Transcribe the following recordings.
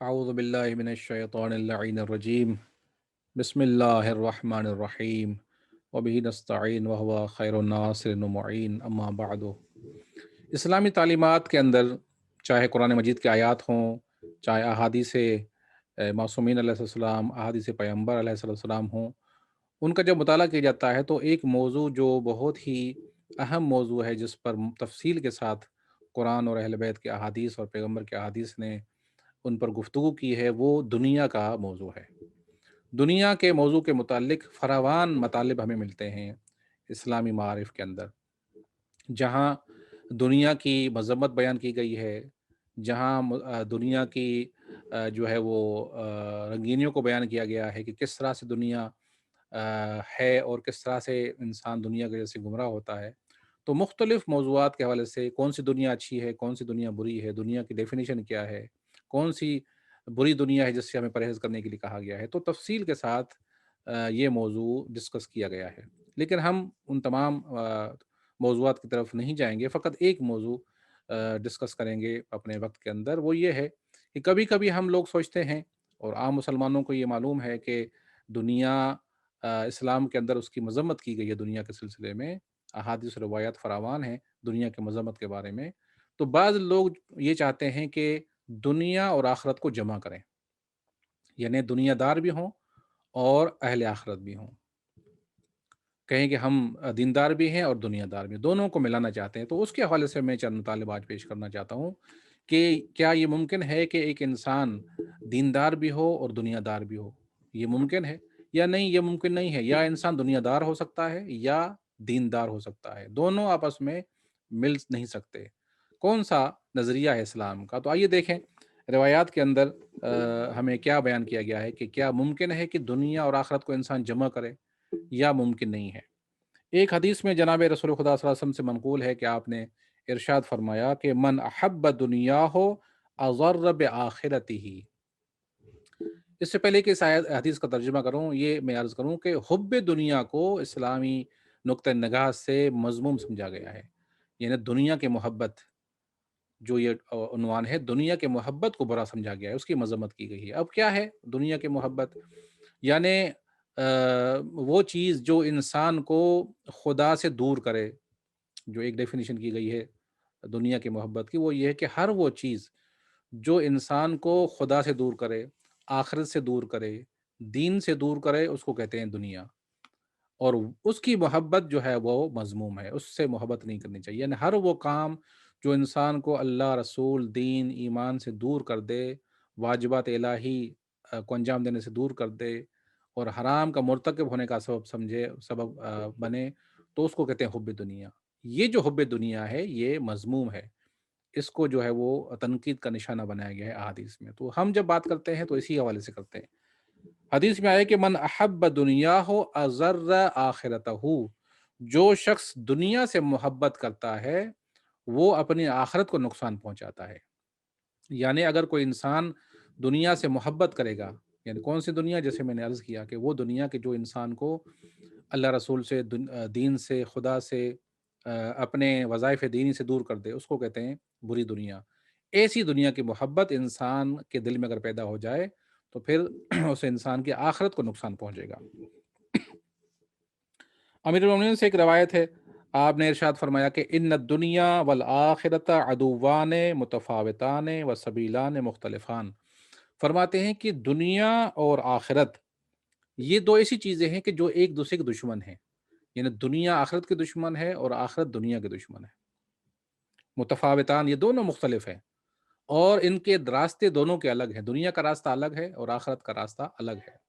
اعوذ باللہ من الشیطان اللعین الرجیم بسم اللہ الرحمن الرحیم وبہ نستعین وہو خیر الناصر ومعین اما بعد۔ اسلامی تعلیمات کے اندر چاہے قرآن مجید کے آیات ہوں، چاہے احادیث معصومین علیہ السلام، احادیث پیغمبر علیہ السلام ہوں، ان کا جب مطالعہ کیا جاتا ہے تو ایک موضوع جو بہت ہی اہم موضوع ہے، جس پر تفصیل کے ساتھ قرآن اور اہل بیت کے احادیث اور پیغمبر کے احادیث نے ان پر گفتگو کی ہے، وہ دنیا کا موضوع ہے۔ دنیا کے موضوع کے متعلق فراوان مطالب ہمیں ملتے ہیں اسلامی معارف کے اندر، جہاں دنیا کی مذمت بیان کی گئی ہے، جہاں دنیا کی جو ہے وہ رنگینیوں کو بیان کیا گیا ہے کہ کس طرح سے دنیا ہے اور کس طرح سے انسان دنیا کے جیسے گمراہ ہوتا ہے۔ تو مختلف موضوعات کے حوالے سے کون سی دنیا اچھی ہے، کون سی دنیا بری ہے، دنیا کی ڈیفینیشن کیا ہے، کون سی بری دنیا ہے جس سے ہمیں پرہیز کرنے کے لیے کہا گیا ہے، تو تفصیل کے ساتھ یہ موضوع ڈسکس کیا گیا ہے۔ لیکن ہم ان تمام موضوعات کی طرف نہیں جائیں گے، فقط ایک موضوع ڈسکس کریں گے اپنے وقت کے اندر۔ وہ یہ ہے کہ کبھی کبھی ہم لوگ سوچتے ہیں، اور عام مسلمانوں کو یہ معلوم ہے کہ دنیا اسلام کے اندر اس کی مذمت کی گئی ہے، دنیا کے سلسلے میں احادیث و روایات فراوان ہیں دنیا کے مذمت کے بارے میں۔ تو بعض لوگ یہ چاہتے ہیں کہ دنیا اور آخرت کو جمع کریں، یعنی دنیا دار بھی ہوں اور اہل آخرت بھی ہوں، کہیں کہ ہم دیندار بھی ہیں اور دنیا دار بھی، دونوں کو ملانا چاہتے ہیں۔ تو اس کے حوالے سے میں چند مطالب آج پیش کرنا چاہتا ہوں کہ کیا یہ ممکن ہے کہ ایک انسان دیندار بھی ہو اور دنیا دار بھی ہو؟ یہ ممکن ہے یا نہیں؟ یہ ممکن نہیں ہے۔ یا انسان دنیا دار ہو سکتا ہے یا دیندار ہو سکتا ہے، دونوں آپس میں مل نہیں سکتے۔ کون سا نظریہ ہے اسلام کا؟ تو آئیے دیکھیں روایات کے اندر ہمیں کیا بیان کیا گیا ہے کہ کیا ممکن ہے کہ دنیا اور آخرت کو انسان جمع کرے یا ممکن نہیں ہے۔ ایک حدیث میں جناب رسول خدا صلی اللہ علیہ وسلم سے منقول ہے کہ آپ نے ارشاد فرمایا کہ من احب دنیا ہو اضر بآخرتہ۔ اس سے پہلے کہ اس حدیث کا ترجمہ کروں، یہ میں عرض کروں کہ حب دنیا کو اسلامی نقطہ نگاہ سے مذموم سمجھا گیا ہے، یعنی دنیا کے محبت، جو یہ عنوان ہے، دنیا کے محبت کو برا سمجھا گیا ہے، اس کی مذمت کی گئی ہے۔ اب کیا ہے دنیا کے محبت؟ یعنی وہ چیز جو انسان کو خدا سے دور کرے، جو ایک ڈیفینیشن کی گئی ہے دنیا کی محبت کی، وہ یہ ہے کہ ہر وہ چیز جو انسان کو خدا سے دور کرے، آخرت سے دور کرے، دین سے دور کرے، اس کو کہتے ہیں دنیا۔ اور اس کی محبت جو ہے وہ مذموم ہے، اس سے محبت نہیں کرنی چاہیے۔ یعنی ہر وہ کام جو انسان کو اللہ، رسول، دین، ایمان سے دور کر دے، واجبات الہی کو انجام دینے سے دور کر دے اور حرام کا مرتکب ہونے کا سبب بنے، تو اس کو کہتے ہیں حب دنیا۔ یہ جو حب دنیا ہے یہ مذموم ہے، اس کو جو ہے وہ تنقید کا نشانہ بنایا گیا ہے احادیث میں۔ تو ہم جب بات کرتے ہیں تو اسی حوالے سے کرتے ہیں۔ حدیث میں آیا کہ من احب دنیا ہو اضر آخرتہ، جو شخص دنیا سے محبت کرتا ہے وہ اپنی آخرت کو نقصان پہنچاتا ہے۔ یعنی اگر کوئی انسان دنیا سے محبت کرے گا، یعنی کون سی دنیا؟ جیسے میں نے عرض کیا کہ وہ دنیا کہ جو انسان کو اللہ رسول سے، دین سے، خدا سے، اپنے وظائف دینی سے دور کر دے، اس کو کہتے ہیں بری دنیا۔ ایسی دنیا کی محبت انسان کے دل میں اگر پیدا ہو جائے تو پھر اس انسان کی آخرت کو نقصان پہنچے گا۔ امیر المومنین سے ایک روایت ہے، آپ نے ارشاد فرمایا کہ ان الدنیا والآخرت عدوان متفاوتان و سبیلان مختلفان۔ فرماتے ہیں کہ دنیا اور آخرت یہ دو ایسی چیزیں ہیں کہ جو ایک دوسرے کے دشمن ہیں، یعنی دنیا آخرت کے دشمن ہے اور آخرت دنیا کے دشمن ہے۔ متفاوتان یہ دونوں مختلف ہیں اور ان کے راستے دونوں کے الگ ہیں، دنیا کا راستہ الگ ہے اور آخرت کا راستہ الگ ہے۔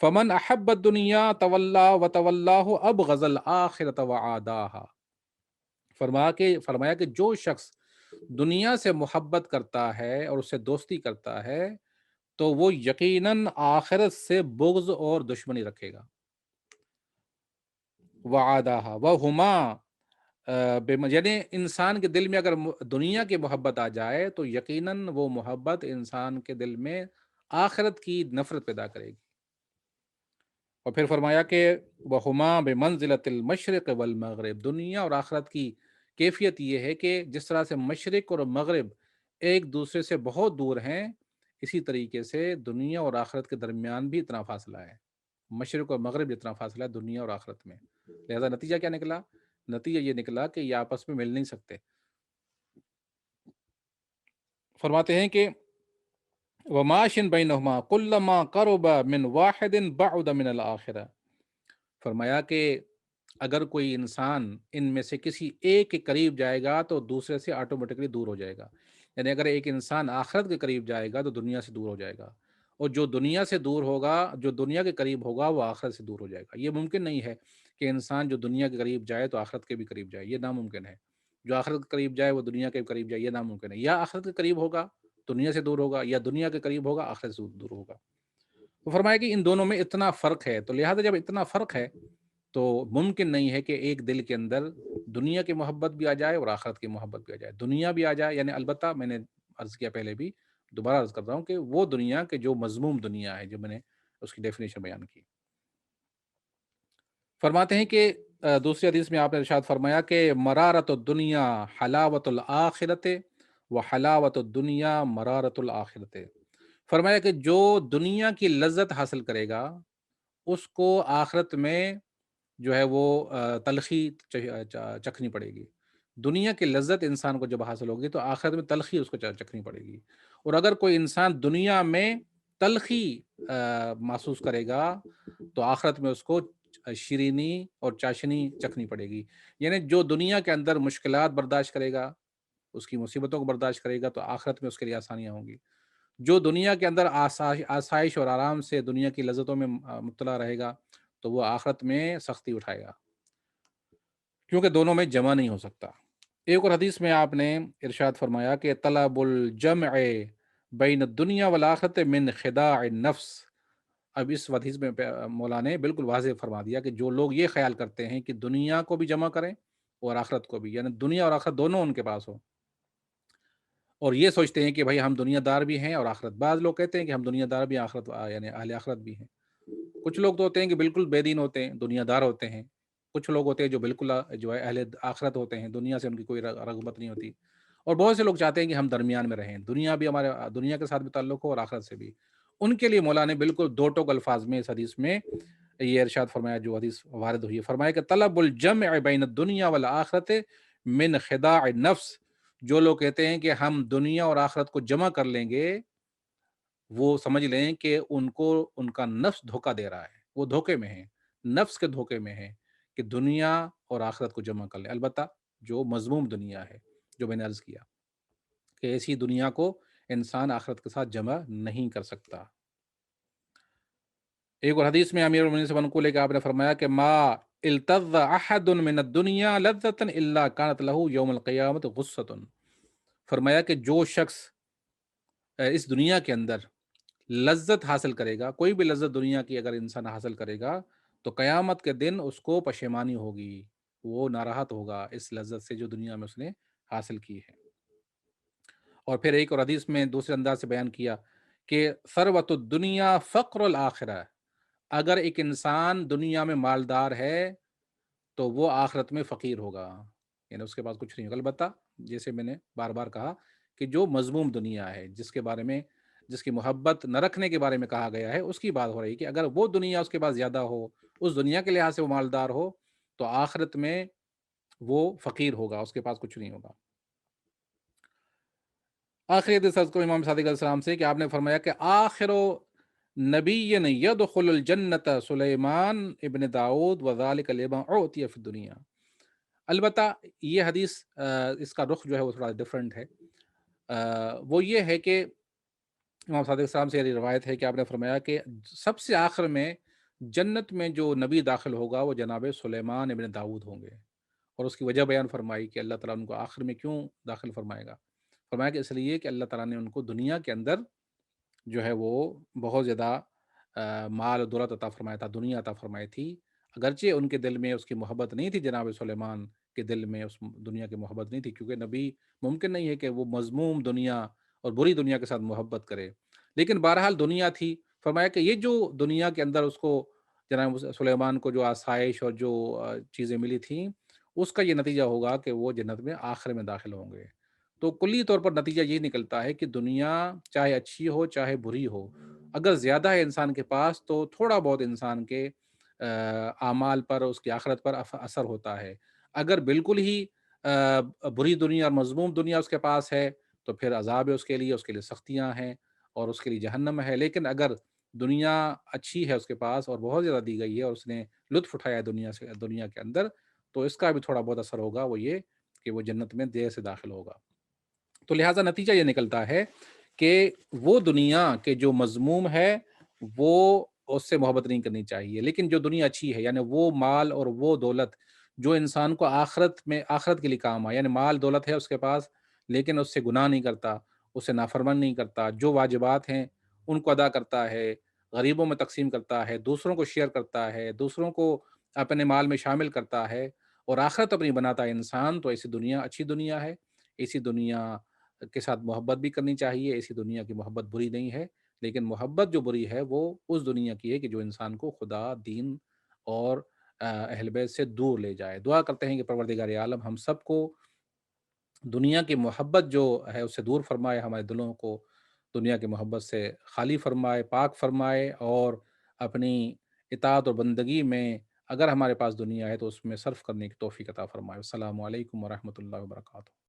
فمن احب الدنیا تولا وتولاه ابغض الآخرة وعاداها۔ فرمایا کہ جو شخص دنیا سے محبت کرتا ہے اور اس سے دوستی کرتا ہے تو وہ یقیناً آخرت سے بغض اور دشمنی رکھے گا۔ وعاداها وہما یعنی انسان کے دل میں اگر دنیا کی محبت آ جائے تو یقیناً وہ محبت انسان کے دل میں آخرت کی نفرت پیدا کرے گی۔ اور پھر فرمایا کہ وہما بمنزلۃ المشرق والمغرب، دنیا اور آخرت کی کیفیت یہ ہے کہ جس طرح سے مشرق اور مغرب ایک دوسرے سے بہت دور ہیں، اسی طریقے سے دنیا اور آخرت کے درمیان بھی اتنا فاصلہ ہے، مشرق اور مغرب جتنا فاصلہ ہے دنیا اور آخرت میں۔ لہذا نتیجہ کیا نکلا؟ نتیجہ یہ نکلا کہ یہ آپس میں مل نہیں سکتے۔ فرماتے ہیں کہ وماشن بینہما کلما قرب من واحد بعد من الآخرہ، فرمایا کہ اگر کوئی انسان ان میں سے کسی ایک کے قریب جائے گا تو دوسرے سے آٹومیٹکلی دور ہو جائے گا، یعنی اگر ایک انسان آخرت کے قریب جائے گا تو دنیا سے دور ہو جائے گا، اور جو دنیا سے دور ہوگا، جو دنیا کے قریب ہوگا وہ آخرت سے دور ہو جائے گا۔ یہ ممکن نہیں ہے کہ انسان جو دنیا کے قریب جائے تو آخرت کے بھی قریب جائے، یہ ناممکن ہے۔ جو آخرت کے قریب جائے وہ دنیا کے قریب جائے، یہ ناممکن ہے۔ یا آخرت کے قریب ہوگا دنیا سے دور ہوگا، یا دنیا کے قریب ہوگا آخرت سے دور ہوگا۔ تو فرمایا کہ ان دونوں میں اتنا فرق ہے، تو لہٰذا جب اتنا فرق ہے تو ممکن نہیں ہے کہ ایک دل کے اندر دنیا کی محبت بھی آ جائے اور آخرت کی محبت بھی آ جائے، دنیا بھی آ جائے، یعنی البتہ میں نے عرض کیا پہلے بھی، دوبارہ عرض کر رہا ہوں کہ وہ دنیا کہ جو مذموم دنیا ہے، جو میں نے اس کی ڈیفینیشن بیان کی۔ فرماتے ہیں کہ دوسری حدیث میں آپ نے ارشاد فرمایا کہ مرارت الدنیا حلاوت الآخرت و حلاوت الدنیا مرارت الآخرت، فرمایا کہ جو دنیا کی لذت حاصل کرے گا اس کو آخرت میں جو ہے وہ تلخی چکھنی پڑے گی۔ دنیا کی لذت انسان کو جب حاصل ہوگی تو آخرت میں تلخی اس کو چکھنی پڑے گی، اور اگر کوئی انسان دنیا میں تلخی محسوس کرے گا تو آخرت میں اس کو شیرینی اور چاشنی چکھنی پڑے گی، یعنی جو دنیا کے اندر مشکلات برداشت کرے گا، اس کی مصیبتوں کو برداشت کرے گا تو آخرت میں اس کے لیے آسانیاں ہوں گی۔ جو دنیا کے اندر آسائش اور آرام سے دنیا کی لذتوں میں مبتلا رہے گا تو وہ آخرت میں سختی اٹھائے گا، کیونکہ دونوں میں جمع نہیں ہو سکتا۔ ایک اور حدیث میں آپ نے ارشاد فرمایا کہ طلب الجمع بین الدنیا والآخرت من خداع النفس۔ اب اس حدیث میں مولا نے بالکل واضح فرما دیا کہ جو لوگ یہ خیال کرتے ہیں کہ دنیا کو بھی جمع کریں اور آخرت کو بھی، یعنی دنیا اور آخرت دونوں ان کے پاس ہو، اور یہ سوچتے ہیں کہ بھائی ہم دنیا دار بھی ہیں اور آخرت، بعض لوگ کہتے ہیں کہ ہم دنیا دار بھی آخرت یعنی اہل آخرت بھی ہیں۔ کچھ لوگ تو ہوتے ہیں کہ بالکل بے دین ہوتے ہیں، دنیا دار ہوتے ہیں، کچھ لوگ ہوتے ہیں جو بالکل جو ہے اہل آخرت ہوتے ہیں، دنیا سے ان کی کوئی رغبت نہیں ہوتی، اور بہت سے لوگ چاہتے ہیں کہ ہم درمیان میں رہیں، دنیا بھی ہمارے دنیا کے ساتھ بھی تعلق ہو اور آخرت سے بھی۔ ان کے لیے مولا نے بالکل دو ٹوک الفاظ میں اس حدیث میں یہ ارشاد فرمایا، جو حدیث وارد ہوئی ہے، فرمایا کہ طلب الجمع بین الدنیا والآخرت من خداع النفس، جو لوگ کہتے ہیں کہ ہم دنیا اور آخرت کو جمع کر لیں گے، وہ سمجھ لیں کہ ان کو ان کا نفس دھوکہ دے رہا ہے، وہ دھوکے میں ہیں، نفس کے دھوکے میں ہیں کہ دنیا اور آخرت کو جمع کر لیں، البتہ جو مذموم دنیا ہے، جو میں نے عرض کیا کہ ایسی دنیا کو انسان آخرت کے ساتھ جمع نہیں کر سکتا۔ ایک اور حدیث میں امیر المؤمنین سے منقول ہے کہ آپ نے فرمایا کہ ما التذ احد من الدنیا لذۃ الا كانت له یوم القیامت غصۃ، فرمایا کہ جو شخص اس دنیا کے اندر لذت حاصل کرے گا، کوئی بھی لذت دنیا کی اگر انسان حاصل کرے گا تو قیامت کے دن اس کو پشیمانی ہوگی، وہ ناراحت ہوگا اس لذت سے جو دنیا میں اس نے حاصل کی ہے۔ اور پھر ایک اور حدیث میں دوسرے انداز سے بیان کیا کہ ثروت الدنیا فقر الآخرہ، اگر ایک انسان دنیا میں مالدار ہے تو وہ آخرت میں فقیر ہوگا، یعنی اس کے پاس کچھ نہیں ہوگا، البتہ جیسے میں نے بار بار کہا کہ جو مذموم دنیا ہے، جس کے بارے میں، جس کی محبت نہ رکھنے کے بارے میں کہا گیا ہے، اس کی بات ہو رہی ہے کہ اگر وہ دنیا اس کے پاس زیادہ ہو، اس دنیا کے لحاظ سے وہ مالدار ہو تو آخرت میں وہ فقیر ہوگا، اس کے پاس کچھ نہیں ہوگا۔ آخری حدیث کو امام صادق علیہ السلام سے کہ آپ نے فرمایا کہ آخر نبی یدخل الجنت سلیمان ابن داؤد وذالک لما اعطی فی الدنیا۔ البتہ یہ حدیث اس کا رخ جو ہے وہ تھوڑا ڈفرینٹ ہے، وہ یہ ہے کہ امام صادق السلام سے یہ روایت ہے کہ آپ نے فرمایا کہ سب سے آخر میں جنت میں جو نبی داخل ہوگا وہ جناب سلیمان ابن داؤد ہوں گے، اور اس کی وجہ بیان فرمائی کہ اللہ تعالیٰ ان کو آخر میں کیوں داخل فرمائے گا، فرمایا کہ اس لیے کہ اللہ تعالیٰ نے ان کو دنیا کے اندر جو ہے وہ بہت زیادہ مال و دولت عطا فرمایا تھا، دنیا عطا فرمائی تھی، اگرچہ ان کے دل میں اس کی محبت نہیں تھی، جناب سلیمان کے دل میں اس دنیا کی محبت نہیں تھی، کیونکہ نبی ممکن نہیں ہے کہ وہ مذموم دنیا اور بری دنیا کے ساتھ محبت کرے، لیکن بہرحال دنیا تھی۔ فرمایا کہ یہ جو دنیا کے اندر اس کو جناب سلیمان کو جو آسائش اور جو چیزیں ملی تھیں، اس کا یہ نتیجہ ہوگا کہ وہ جنت میں آخر میں داخل ہوں گے۔ تو کلی طور پر نتیجہ یہ نکلتا ہے کہ دنیا چاہے اچھی ہو چاہے بری ہو، اگر زیادہ ہے انسان کے پاس تو تھوڑا بہت انسان کے اعمال پر، اس کی آخرت پر اثر ہوتا ہے۔ اگر بالکل ہی بری دنیا اور مذموم دنیا اس کے پاس ہے تو پھر عذاب ہے اس کے لیے سختیاں ہیں اور اس کے لیے جہنم ہے۔ لیکن اگر دنیا اچھی ہے اس کے پاس اور بہت زیادہ دی گئی ہے اور اس نے لطف اٹھایا ہے دنیا کے اندر، تو اس کا بھی تھوڑا بہت اثر ہوگا، وہ یہ کہ وہ جنت میں دیر سے داخل ہوگا۔ تو لہٰذا نتیجہ یہ نکلتا ہے کہ وہ دنیا کے جو مذموم ہے وہ اس سے محبت نہیں کرنی چاہیے، لیکن جو دنیا اچھی ہے، یعنی وہ مال اور وہ دولت جو انسان کو آخرت کے لیے کام آئے، یعنی مال دولت ہے اس کے پاس لیکن اس سے گناہ نہیں کرتا، اس سے نافرمان نہیں کرتا، جو واجبات ہیں ان کو ادا کرتا ہے، غریبوں میں تقسیم کرتا ہے، دوسروں کو شیئر کرتا ہے، دوسروں کو اپنے مال میں شامل کرتا ہے اور آخرت اپنی بناتا ہے انسان، تو ایسی دنیا اچھی دنیا ہے۔ اسی دنیا کے ساتھ محبت بھی کرنی چاہیے، ایسی دنیا کی محبت بری نہیں ہے، لیکن محبت جو بری ہے وہ اس دنیا کی ہے کہ جو انسان کو خدا، دین اور اہل بیت سے دور لے جائے۔ دعا کرتے ہیں کہ پروردگار عالم ہم سب کو دنیا کی محبت جو ہے اس سے دور فرمائے، ہمارے دلوں کو دنیا کی محبت سے خالی فرمائے، پاک فرمائے اور اپنی اطاعت اور بندگی میں اگر ہمارے پاس دنیا ہے تو اس میں صرف کرنے کی توفیق عطا فرمائے۔ السلام علیکم ورحمۃ اللہ وبرکاتہ۔